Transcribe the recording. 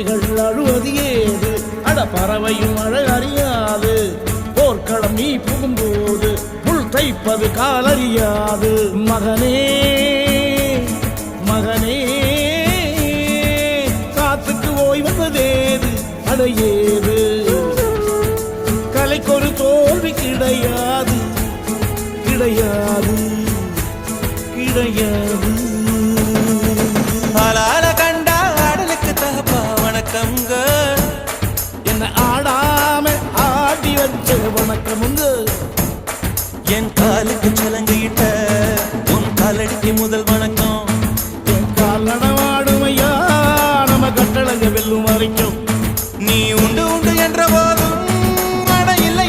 கிளிகள் அழுவது ஏது அட பறவையும் அழ அறியாது போர்க்களம் நீ புகும்போது புல் தைப்பது காலறியாது மகனே மகனே காத்துக்கு ஓய்வதேது அடையேது கலைக்கொரு தோல்வி கிடையாது கிடையாது கிடையாது ஆளால கண்டா ஆடலுக்கு தகப்பா வணக்கம்ங்க என்ன ஆடாம ஆடி வச்ச வணக்கம்